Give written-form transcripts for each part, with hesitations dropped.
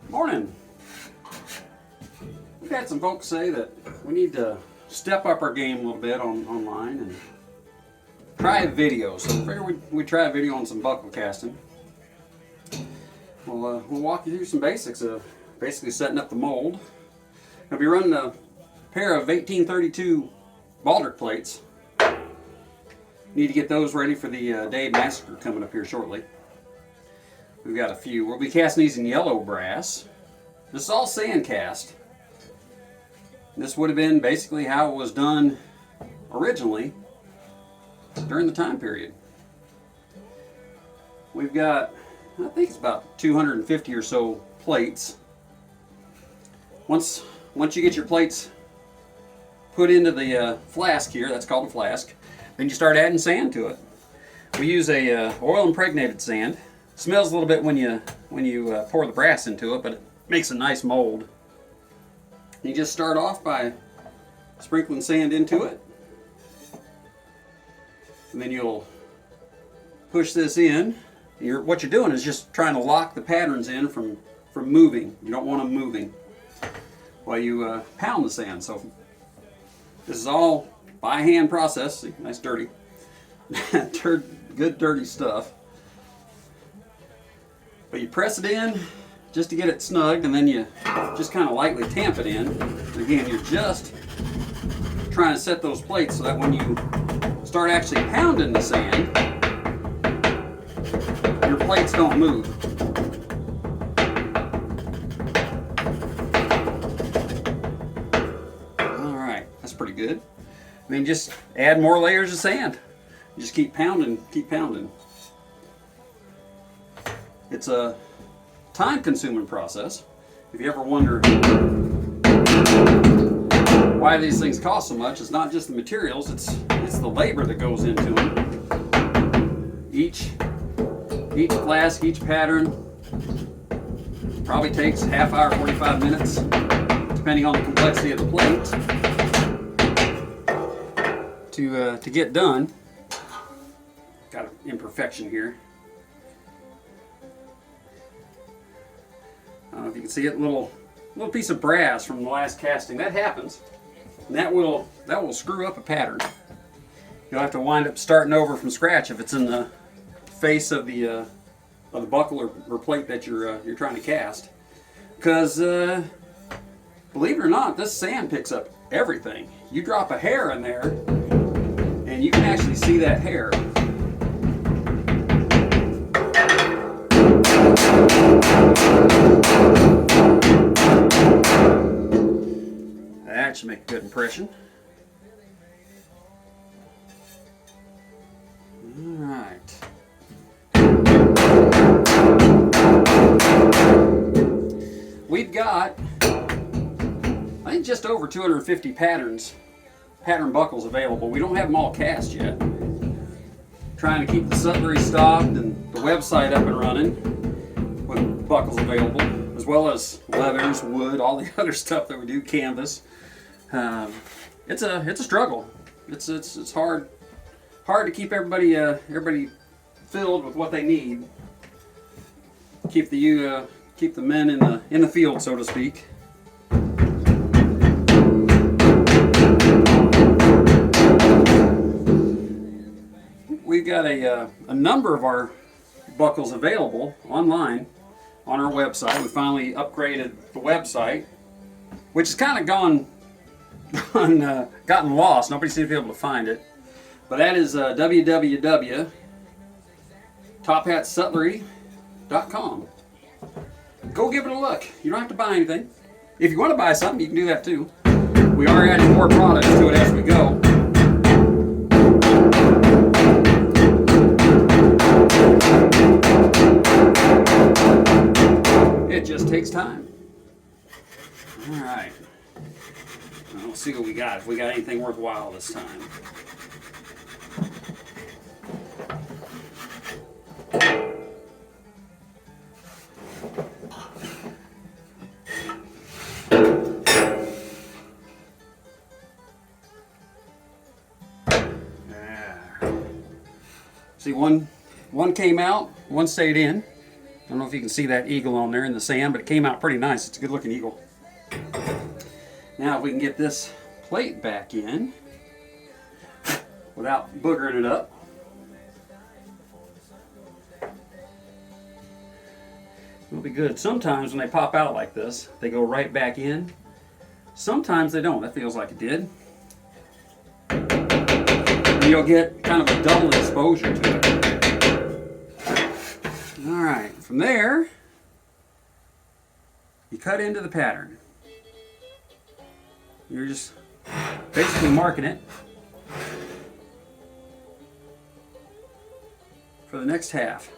Morning. We've had some folks say that we need to step up our game a little bit online and try a video. So we figured we'd try a video on some buckle casting. We'll walk you through some basics of basically setting up the mold. I'll be running a pair of 1832 baldric plates. Need to get those ready for the Day Massacre coming up here shortly. We've got a few. We'll be casting these in yellow brass. This is all sand cast. This would have been basically how it was done originally during the time period. We've got, I think it's about 250 or so plates. Once you get your plates put into the flask here, that's called a flask, then you start adding sand to it. We use a oil impregnated sand. Smells a little bit when you pour the brass into it, but it makes a nice mold. You just start off by sprinkling sand into it, and then you'll push this in. What you're doing is just trying to lock the patterns in from moving. You don't want them moving while you pound the sand. So this is all by hand process. See, nice dirty, good dirty stuff. But you press it in just to get it snugged, and then you just kind of lightly tamp it in. Again, you're just trying to set those plates so that when you start actually pounding the sand, your plates don't move. Alright, that's pretty good. And then just add more layers of sand. You just keep pounding, keep pounding. It's a time-consuming process. If you ever wonder why these things cost so much, it's not just the materials, it's the labor that goes into them. Each flask, each pattern probably takes half hour, 45 minutes, depending on the complexity of the plate, to get done. Got an imperfection here. I don't know if you can see it, little piece of brass from the last casting. That happens, and that will screw up a pattern. You'll have to wind up starting over from scratch if it's in the face of the buckle or plate that you're trying to cast. Because believe it or not, this sand picks up everything. You drop a hair in there, and you can actually see that hair. That should make a good impression. Alright. We've got, I think, just over 250 pattern buckles available. We don't have them all cast yet. Trying to keep the sutlery stocked and the website up and running with buckles available, as well as leathers, wood, all the other stuff that we do, canvas. It's a struggle. It's hard to keep everybody filled with what they need. Keep the men in the field, so to speak. We've got a number of our buckles available online on our website. We finally upgraded the website, which has kind of gotten lost. Nobody seems to be able to find it. But that is www.tophatsutlery.com. Go give it a look. You don't have to buy anything. If you want to buy something, you can do that too. We are adding more products to it as we go. It just takes time. Alright. Let's see what we got, if we got anything worthwhile this time. See, one came out, one stayed in. I don't know if you can see that eagle on there in the sand, but it came out pretty nice. It's a good looking eagle. Now if we can get this plate back in without boogering it up. It'll be good. Sometimes when they pop out like this, they go right back in. Sometimes they don't. That feels like it did. And you'll get kind of a double exposure to it. All right, from there, you cut into the pattern. You're just basically marking it for the next half.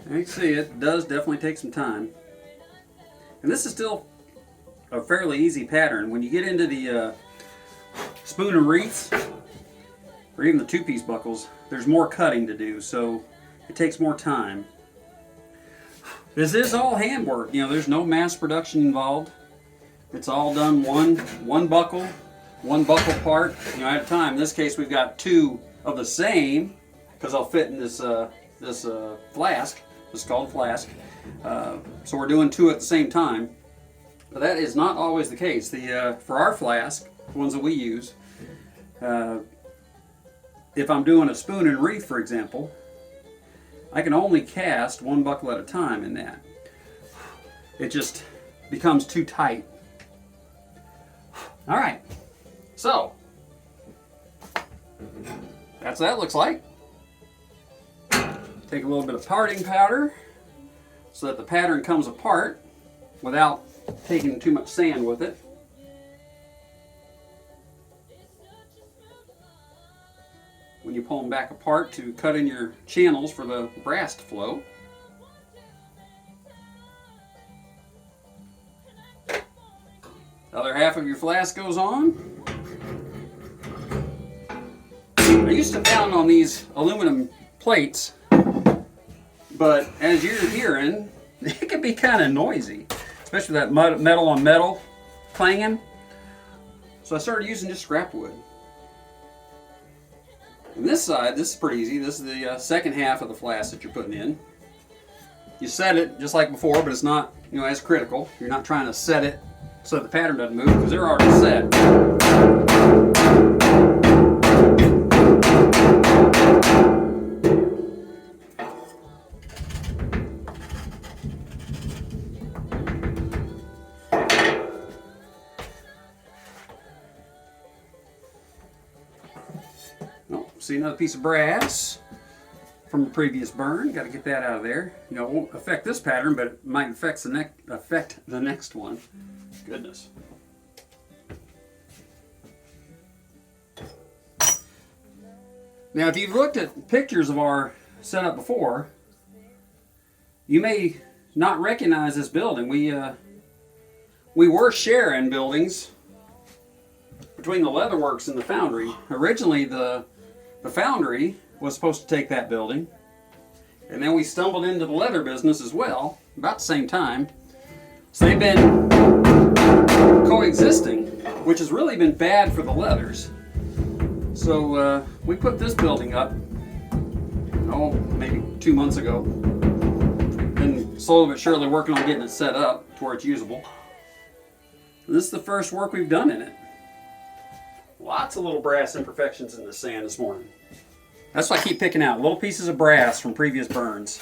You can see it does definitely take some time. And this is still a fairly easy pattern. When you get into the spoon and wreaths, or even the two-piece buckles, there's more cutting to do, so it takes more time. This is all handwork. You know, there's no mass production involved. It's all done one buckle part, you know, at a time. In this case, we've got two of the same, because they'll fit in this flask. This is called a flask. So we're doing two at the same time. But that is not always the case. For our flask, the ones that we use, if I'm doing a spoon and wreath, for example, I can only cast one buckle at a time in that. It just becomes too tight. All right, so that's what that looks like. Take a little bit of parting powder so that the pattern comes apart without taking too much sand with it. When you pull them back apart to cut in your channels for the brass to flow. The other half of your flask goes on. I used to pound on these aluminum plates, but as you're hearing, it can be kind of noisy, especially that metal on metal clanging. So I started using just scrap wood. And this side, this is pretty easy. This is the second half of the flask that you're putting in. You set it just like before, but it's not, you know, as critical. You're not trying to set it so that the pattern doesn't move, because they're already set. See, another piece of brass from the previous burn. Got to get that out of there. You know, it won't affect this pattern, but it might affect the next one. Goodness. Now, if you've looked at pictures of our setup before, you may not recognize this building. We were sharing buildings between the leatherworks and the foundry. Originally, the foundry was supposed to take that building, and then we stumbled into the leather business as well, about the same time. So they've been coexisting, which has really been bad for the leathers. So we put this building up, maybe 2 months ago. Been slowly but surely working on getting it set up to where it's usable. And this is the first work we've done in it. Lots of little brass imperfections in the sand this morning. That's why I keep picking out little pieces of brass from previous burns.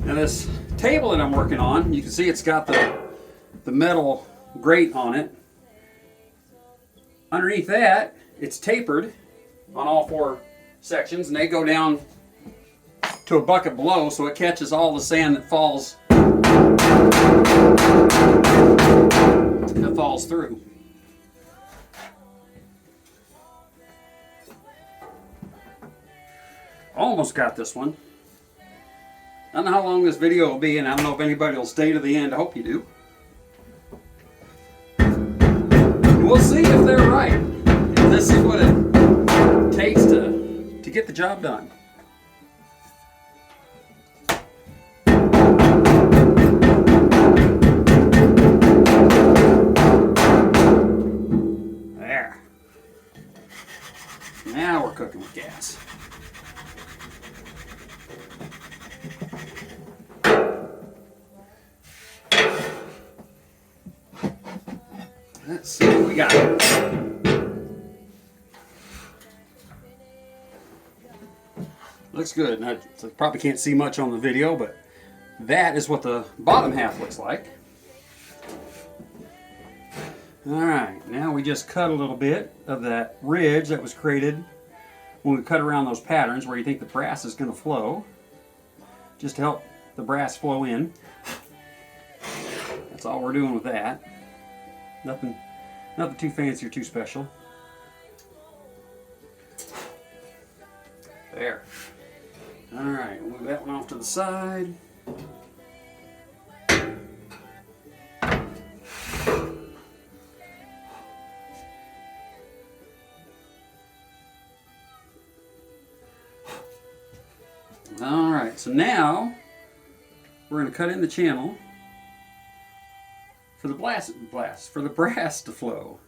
Now this table that I'm working on, you can see it's got the metal grate on it. Underneath that, it's tapered on all four sections, and they go down to a bucket below, so it catches all the sand that falls through. Almost got this one. I don't know how long this video will be, and I don't know if anybody will stay to the end. I hope you do. We'll see if they're right. If this is what it takes to get the job done. There. Now we're cooking with gas. Let's see what we got. Looks good. Now, you probably can't see much on the video, but that is what the bottom half looks like. Alright, now we just cut a little bit of that ridge that was created when we cut around those patterns where you think the brass is going to flow. Just to help the brass flow in. That's all we're doing with that. Nothing too fancy or too special. There. Alright, we'll move that one off to the side. Alright, so now we're going to cut in the channel for the for the brass to flow.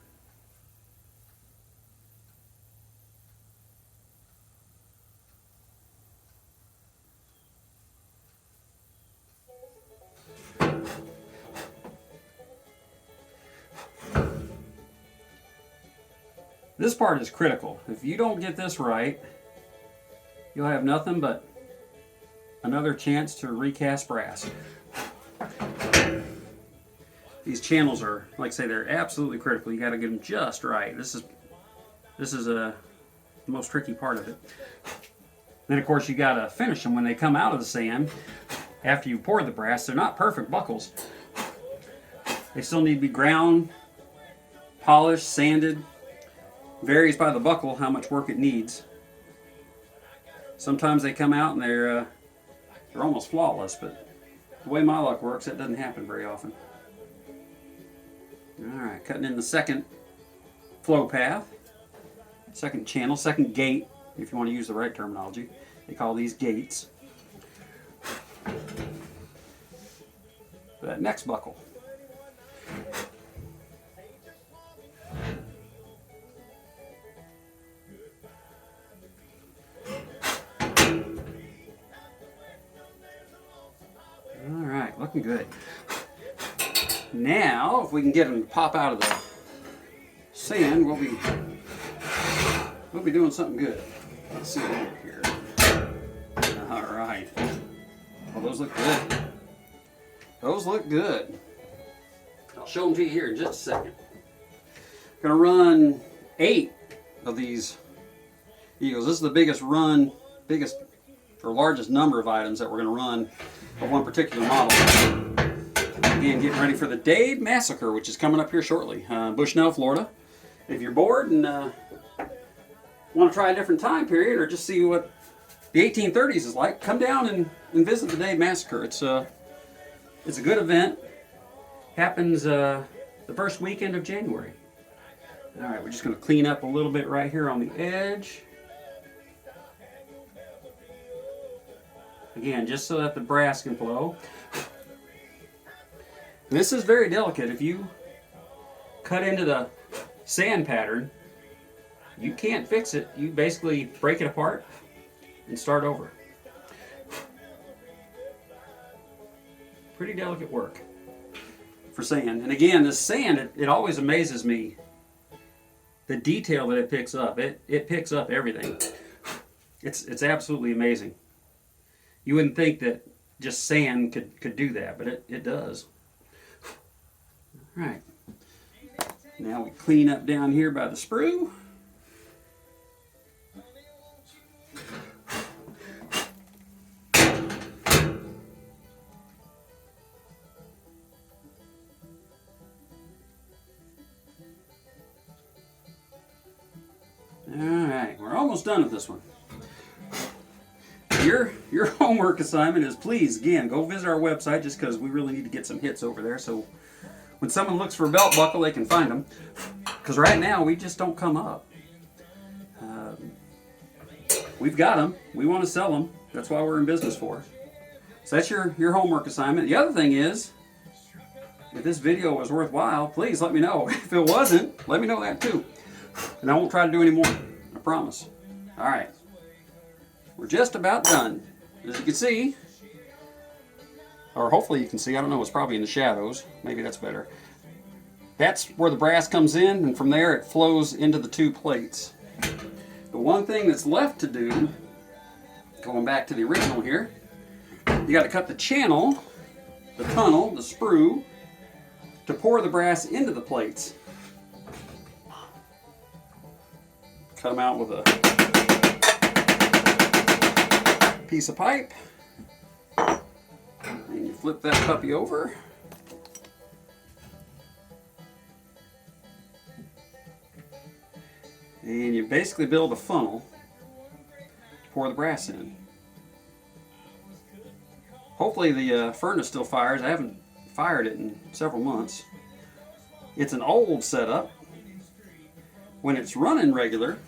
This part is critical. If you don't get this right, you'll have nothing but another chance to recast brass. These channels are, like I say, they're absolutely critical. You got to get them just right. This is the most tricky part of it. Then, of course, you got to finish them when they come out of the sand. After you pour the brass, they're not perfect buckles. They still need to be ground, polished, sanded. Varies by the buckle how much work it needs. Sometimes they come out and they're almost flawless, but the way my luck works, that doesn't happen very often. Alright, cutting in the second flow path, second channel, second gate, if you want to use the right terminology. They call these gates. That next buckle. Alright, looking good. Now, if we can get them to pop out of the sand, we'll be doing something good. Let's see over here. Alright. Well, those look good. Those look good. I'll show them to you here in just a second. I'm going to run 8 of these Eagles. This is the biggest or largest number of items that we're going to run of one particular model. Again, getting ready for the Dave Massacre, which is coming up here shortly. Bushnell, Florida. If you're bored and want to try a different time period or just see what the 1830s is like, come down and visit the Dave Massacre. It's a good event. Happens the first weekend of January. Alright, we're just going to clean up a little bit right here on the edge. Again, just so that the brass can flow. This is very delicate. If you cut into the sand pattern, you can't fix it. You basically break it apart and start over. Pretty delicate work for sand. And again, this sand, it always amazes me the detail that it picks up. It picks up everything. It's absolutely amazing. You wouldn't think that just sand could do that, but it does. Right. Now we clean up down here by the sprue. Alright, we're almost done with this one. your homework assignment is, please, again, go visit our website, just because we really need to get some hits over there, so when someone looks for a belt buckle, they can find them. Because right now, we just don't come up. We've got them. We want to sell them. That's why we're in business for. So that's your homework assignment. The other thing is, if this video was worthwhile, please let me know. If it wasn't, let me know that too. And I won't try to do any more. I promise. All right. We're just about done. As you can see, or hopefully you can see, I don't know, it's probably in the shadows. Maybe that's better. That's where the brass comes in, and from there it flows into the two plates. The one thing that's left to do, going back to the original here, you got to cut the channel, the tunnel, the sprue, to pour the brass into the plates. Cut them out with a piece of pipe, and you flip that puppy over. And you basically build a funnel to pour the brass in. Hopefully the furnace still fires. I haven't fired it in several months. It's an old setup. When it's running regular,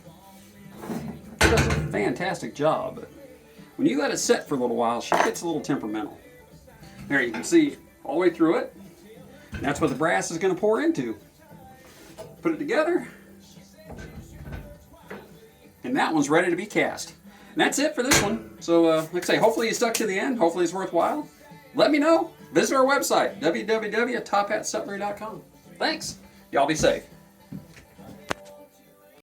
it does a fantastic job. But when you let it set for a little while, she gets a little temperamental. There you can see all the way through it. And that's what the brass is going to pour into. Put it together. And that one's ready to be cast. And that's it for this one. So, like I say, hopefully you stuck to the end. Hopefully it's worthwhile. Let me know. Visit our website, www.tophatsutlery.com. Thanks. Y'all be safe.